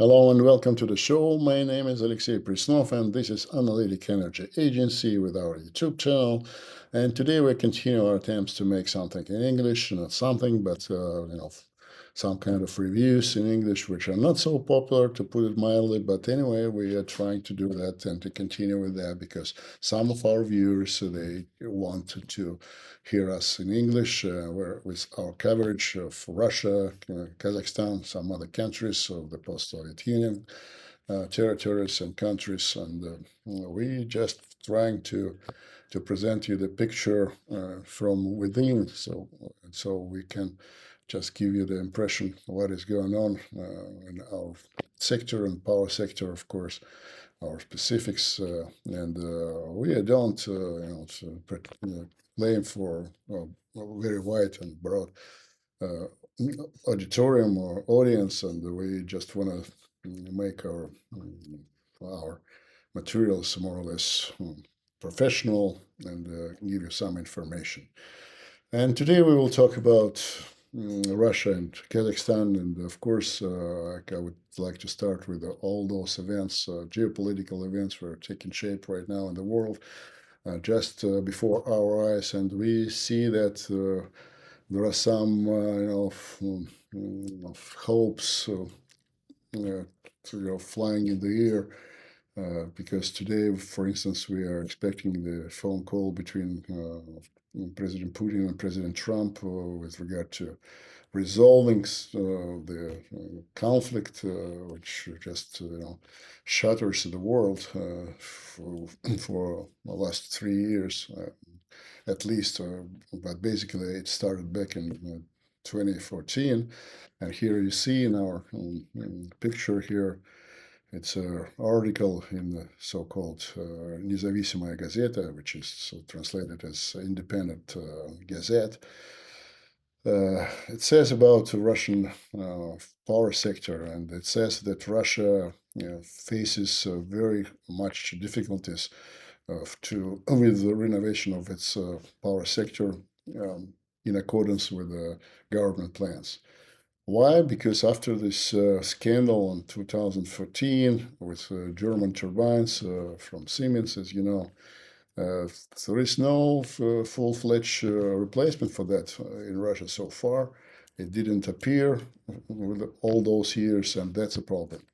Hello and welcome to the show. My name is Alexey Prisnov, and this is Analytic Energy Agency with our YouTube channel. And today we continue our attempts to make something in English, not something, but some kind of reviews in English, which are not so popular, to put it mildly. But anyway, we are trying to do that and to continue with that because some of our viewers they wanted to hear us in English, with our coverage of Russia, Kazakhstan, some other countries of the post-Soviet Union, territories and countries, and we just trying to present you the picture from within, so we can just give you the impression of what is going on in our sector and power sector, of course, our specifics, and we don't claim for a very wide and broad uh, auditorium or audience, and we just want to make our materials more or less professional and give you some information. And today we will talk about Russia and Kazakhstan, and of course, I would like to start with all those events, geopolitical events, that are taking shape right now in the world, just before our eyes, and we see that there are some, hopes, flying in the air. Because today, for instance, we are expecting the phone call between President Putin and President Trump with regard to resolving the conflict, which just shatters the world for the last 3 years, at least. But basically, it started back in 2014, and here you see in our picture here. It's an article in the so-called Независимая Gazeta, which is translated as Independent Gazette. It says about the Russian power sector, and it says that Russia faces very much difficulties with the renovation of its power sector in accordance with the government plans. Why? Because after this scandal in 2014 with German turbines from Siemens, as you know, there is no full-fledged replacement for that in Russia so far. It didn't appear with all those years, and that's a problem.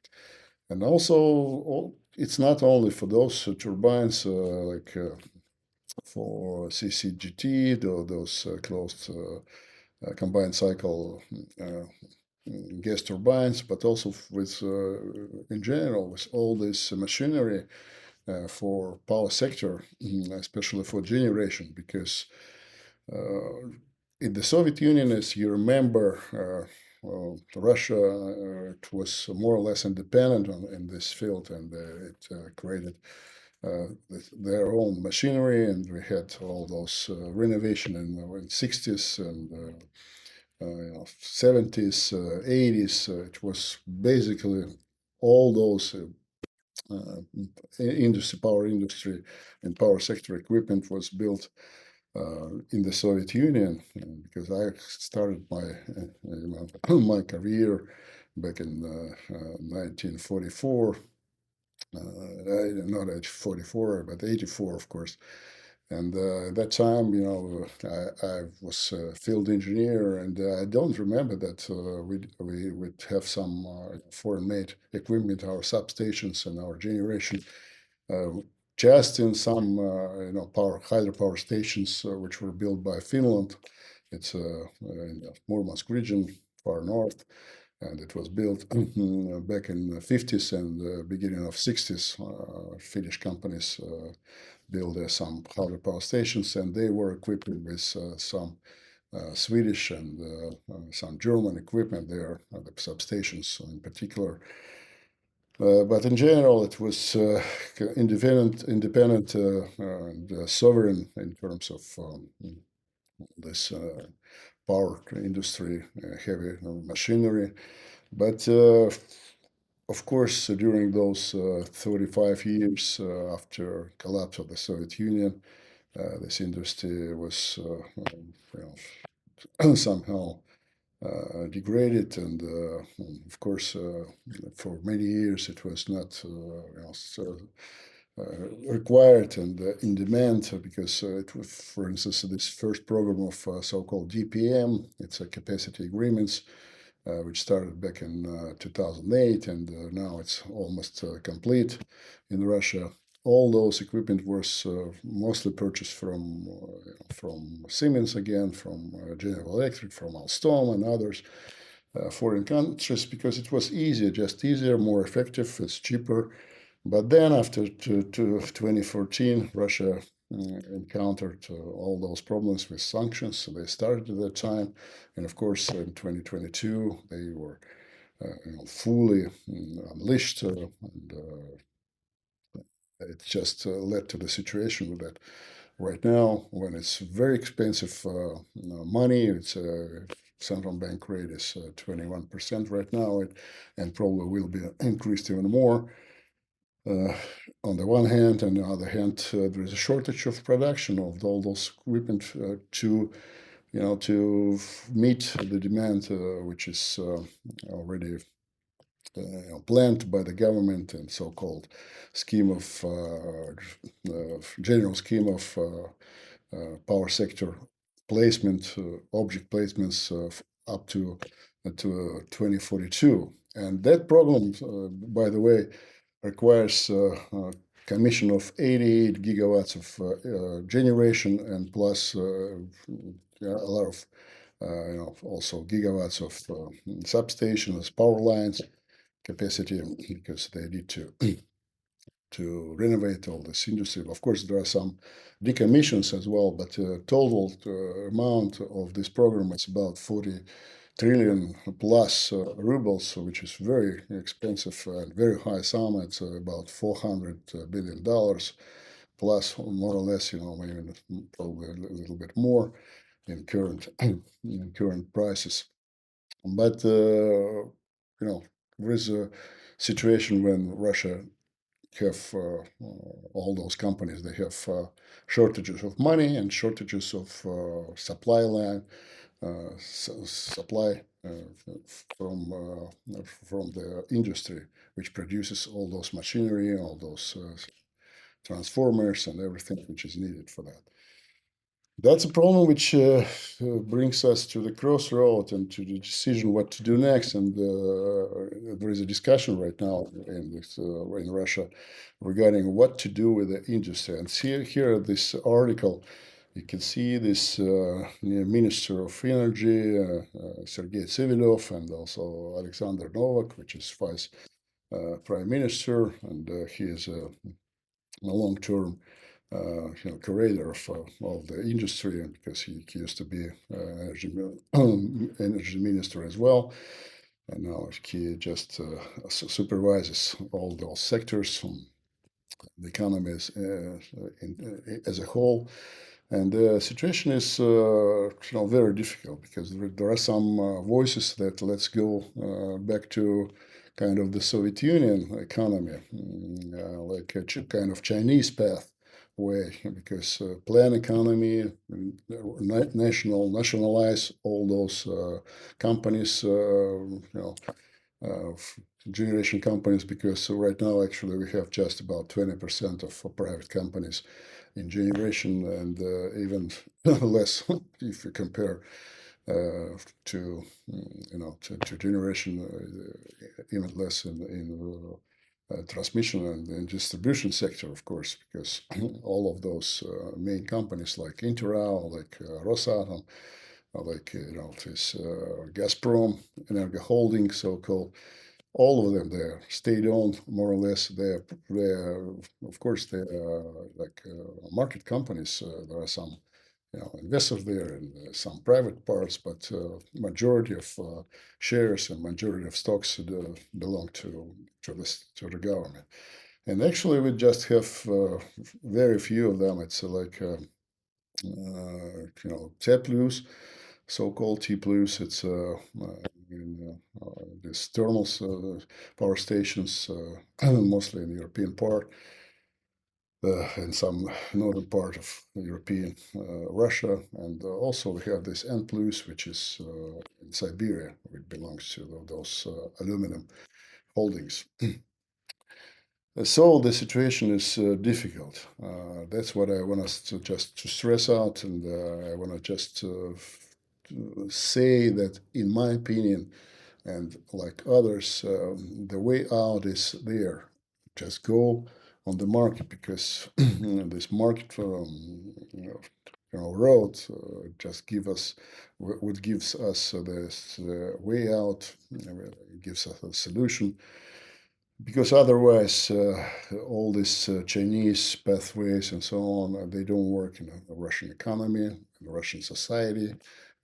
And also, it's not only for those turbines for CCGT, those closed combined cycle gas turbines, but also with, in general, with all this machinery for power sector, especially for generation, because in the Soviet Union, as you remember, Russia it was more or less independent in this field, and it created their own machinery, and we had all those renovation in the 60s and 70s, 80s. It was basically all those power industry and power sector equipment was built in the Soviet Union, because I started my career back in 1944. Not at 44, but 84, of course. And at that time, I was a field engineer, and I don't remember that we would have some foreign-made equipment, our substations and our generation, uh, just in some hydropower stations which were built by Finland. It's in the Murmansk region, far north, and it was built back in the 50s and beginning of 60s. Finnish companies built some hydropower stations, and they were equipped with some Swedish and some German equipment there, the substations in particular. But in general, it was independent and sovereign in terms of this power industry, heavy machinery. But of course, during those 35 years after collapse of the Soviet Union, this industry was somehow degraded, and of course, for many years it was not so, required and in demand because it was, for instance, this first program of so-called DPM, it's a capacity agreements, which started back in 2008, and now it's almost complete in Russia. All those equipment was mostly purchased from Siemens again, from General Electric, from Alstom and others, foreign countries, because it was easier, just easier, more effective, it's cheaper. But then after 2014, Russia encountered all those problems with sanctions. So they started at that time. And of course, in 2022, they were fully unleashed. And it just led to the situation that right now, when it's very expensive money, it's central bank rate is 21% right now, and probably will be increased even more. Uh, on the one hand, and on the other hand, there is a shortage of production of all those equipment to meet the demand, which is already planned by the government and so-called scheme of general scheme of power sector placement, object placements up to 2042. And that problem, by the way, requires commission of 88 gigawatts of generation and plus a lot of also gigawatts of substations, power lines capacity, because they need to renovate all this industry. Of course, there are some decommissions as well, but total amount of this program is about 40 trillion plus rubles, which is very expensive and very high sum. It's about $400 billion plus, more or less, maybe probably a little bit more in current prices. But there is a situation when Russia have all those companies, they have shortages of money and shortages of supply line, supply from the industry, which produces all those machinery, all those transformers and everything which is needed for that. That's a problem which brings us to the crossroad and to the decision what to do next. And there is a discussion right now in Russia regarding what to do with the industry. And here this article, you can see this Minister of Energy, Sergei Civilov, and also Alexander Novak, which is Vice Prime Minister, and he is a long-term curator of the industry, and because he used to be energy minister as well, and now he just supervises all those sectors, the economy as a whole. And the situation is, very difficult because there are some voices that let's go back to kind of the Soviet Union economy, like a kind of Chinese path way, because plan economy, nationalize all those companies, uh, generation companies, because right now actually we have just about 20% of private companies in generation, and even less if you compare to to generation, even less in transmission and distribution sector, of course, because all of those main companies like Interal, like Rosatom, like this Gazprom, Energo Holding, so-called, all of them, they're state-owned, more or less. They're of course, they're like market companies. There are some investors there and some private parts, but majority of shares and majority of stocks belong to the government. And actually, we just have very few of them. It's like T plus, so-called T plus. It's in these thermal power stations, mostly in the European part. in some northern part of European Russia, and also we have this N plus, which is in Siberia, which belongs to those aluminum holdings. So the situation is difficult. That's what I want us to just to stress out, and I want to just say that, in my opinion, and like others, the way out is there. Just go on the market, because this market road just give us what gives us this way out, gives us a solution, because otherwise all these Chinese pathways and so on, they don't work in the Russian economy, in the Russian society,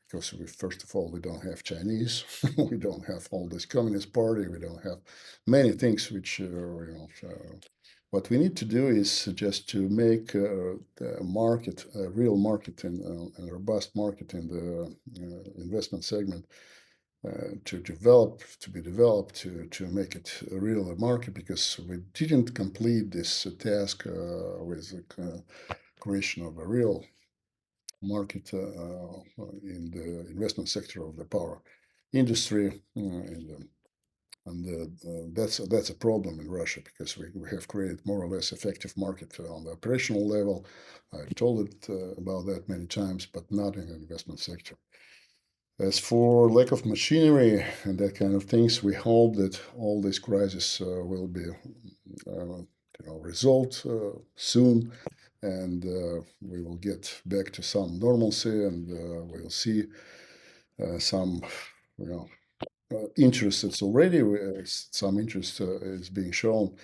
because we, first of all, we don't have Chinese, we don't have all this Communist Party, we don't have many things which, what we need to do is just to make the market, a real market, and a robust market in the investment segment, to be developed, to make it a real market, because we didn't complete this task with the creation of a real market in the investment sector of the power industry, and that's a problem in Russia, because we have created more or less effective market on the operational level. I've told it about that many times, but not in the investment sector. As for lack of machinery and that kind of things, we hope that all this crisis will be resolved soon, and we will get back to some normalcy, and we'll see some, you know, interest. It's already some interest is being shown,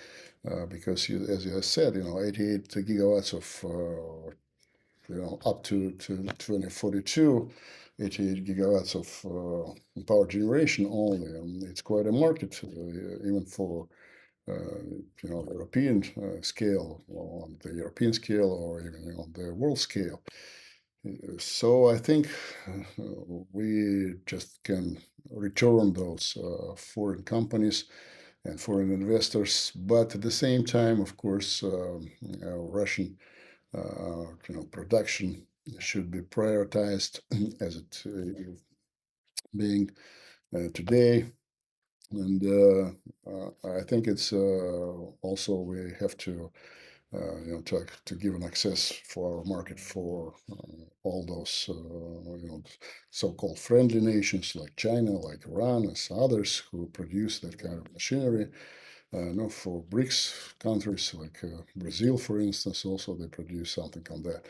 because as you have said, 88 gigawatts of up to 2042, 88 gigawatts of power generation only. And it's quite a market, even for European scale, or on the European scale, or even on the world scale. So I think we just can return those foreign companies and foreign investors, but at the same time, of course, Russian production should be prioritized as it being today. And I think it's also we have to to give an access for our market for all those so-called friendly nations like China, like Iran, and others who produce that kind of machinery. For BRICS countries like Brazil, for instance, also they produce something on that.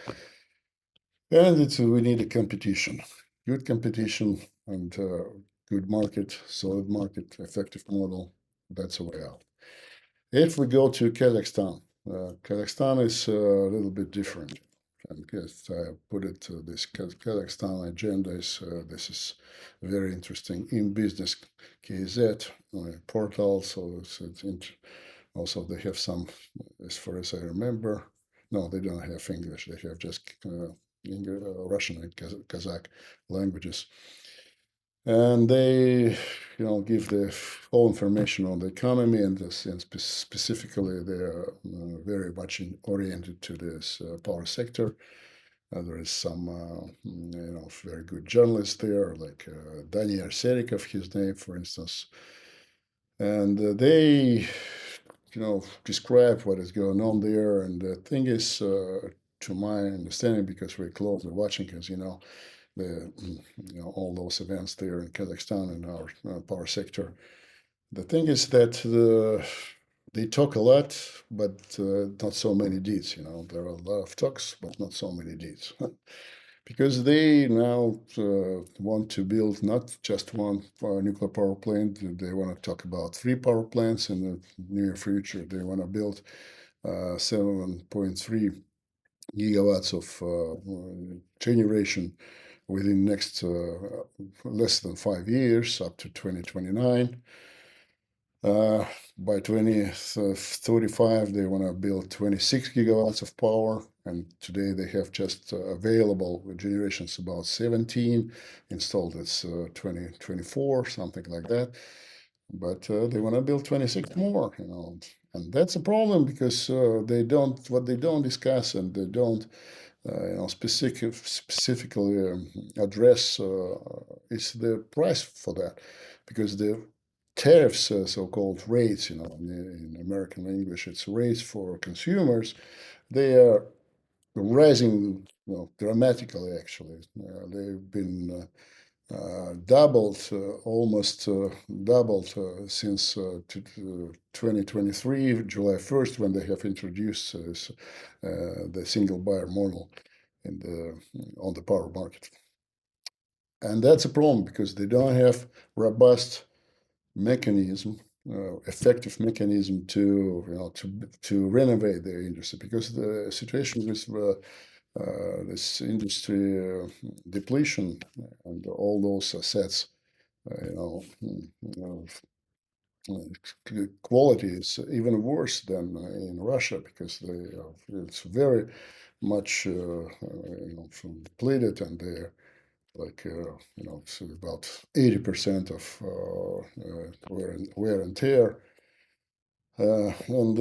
And we need a competition, good competition, and good market, solid market, effective model. That's a way out. If we go to Kazakhstan, Kazakhstan is a little bit different. And yes, I put it to this Kazakhstan agenda is this is very interesting in business KZ portal. So also they have some, as far as I remember, no, they don't have English. They have just Russian and Kazakh languages, and they give the whole information on the economy, and specifically they are very much oriented to this power sector. There is some very good journalists there, like Daniel Serikov, his name, for instance, and they describe what is going on there. And the thing is, to my understanding, because we're closely watching, as the all those events there in Kazakhstan and our power sector. The thing is that they talk a lot, but not so many deeds. There are a lot of talks, but not so many deeds. Because they now want to build not just one nuclear power plant. They want to talk about 3 power plants in the near future. They want to build 7.3 gigawatts of generation within next less than 5 years, up to 2029. By 2035, they want to build 26 gigawatts of power, and today they have just available generations about 17 installed. It's 2024, something like that. but they want to build 26 more, and that's a problem because what they don't discuss and they don't specifically address is the price for that, because the tariffs, so-called rates, in American English, it's rates for consumers. They are rising, dramatically. Actually, they've been doubled, almost doubled since 2023, July 1st, when they have introduced the single buyer model on the power market. And that's a problem because they don't have robust mechanism, effective mechanism to renovate their industry, because the situation with this industry depletion and all those assets, quality is even worse than in Russia, because it's very much depleted, and they're like it's about 80% of wear and tear, and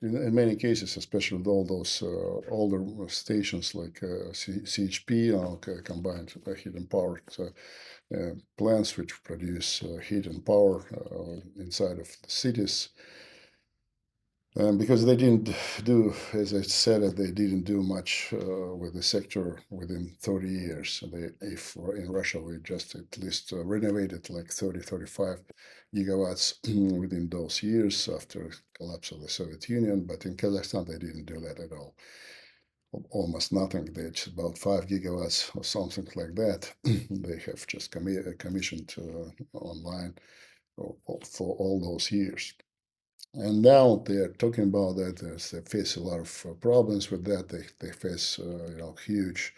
in many cases, especially with all those older stations like CHP, combined heat and power plants, which produce heat and power inside of the cities. Because they didn't do, as I said, they didn't do much with the sector within 30 years. If in Russia we just at least renovated like 30, 35 gigawatts within those years after collapse of the Soviet Union, but in Kazakhstan they didn't do that at all. Almost nothing. It's about 5 gigawatts or something like that. They have just commissioned online for all those years. And now they are talking about that they face a lot of problems with that. They face huge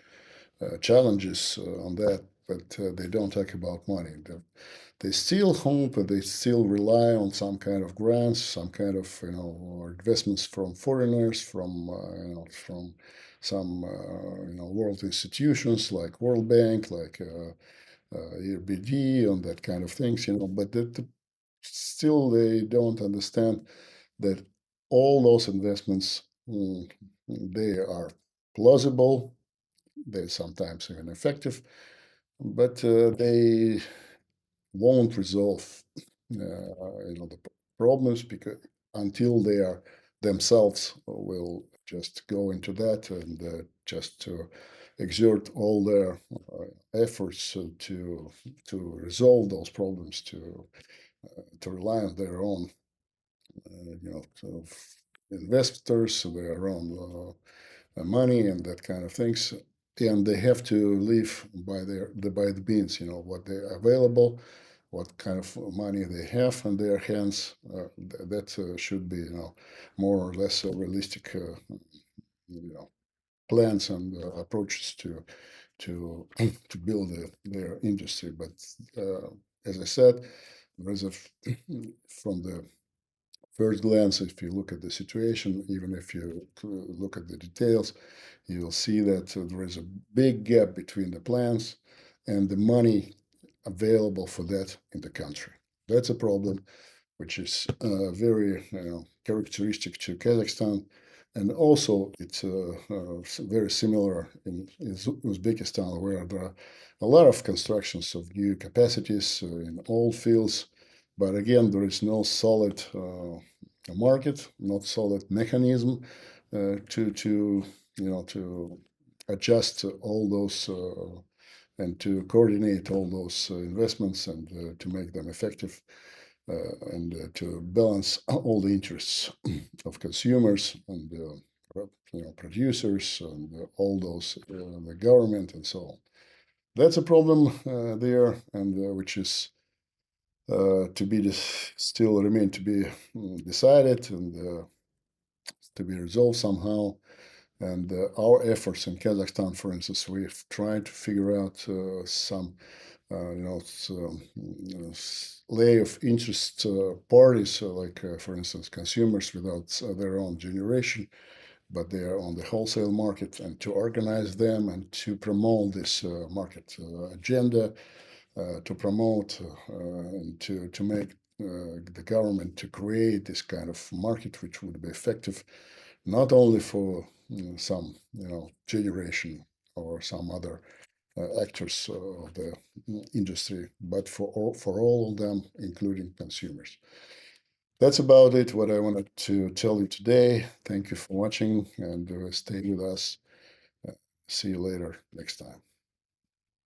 challenges on that, but they don't talk about money. They still hope and they still rely on some kind of grants, some kind of or investments from foreigners, from some world institutions like World Bank, like EBRD, and that kind of things. But still they don't understand that all those investments, they are plausible, they're sometimes even effective, but they won't resolve the problems, because until they are themselves will just go into that and just to exert all their efforts to resolve those problems, to rely on their own sort of investors, their own money and that kind of things, and they have to live by the means, what they're available, what kind of money they have in their hands. That should be, more or less realistic, plans and approaches to to build their industry. But as I said, there is from the first glance, if you look at the situation, even if you look at the details, you will see that there is a big gap between the plans and the money available for that in the country. That's a problem which is very characteristic to Kazakhstan. And also, it's very similar in Uzbekistan, where there are a lot of constructions of new capacities in all fields. But again, there is no solid market, not solid mechanism to adjust all those and to coordinate all those investments and to make them effective, and to balance all the interests of consumers and producers and all those the government and so on. That's a problem there, and which is to be still remain to be decided and to be resolved somehow. And our efforts in Kazakhstan, for instance, we've tried to figure out some lay of interest parties, like, for instance, consumers without their own generation, but they are on the wholesale market, and to organize them and to promote this market agenda to promote and to make the government to create this kind of market, which would be effective not only for some generation or some other actors of the industry, but for all of them, including consumers. That's about it, what I wanted to tell you today. Thank you for watching and stay with us. Uh, See you later next time.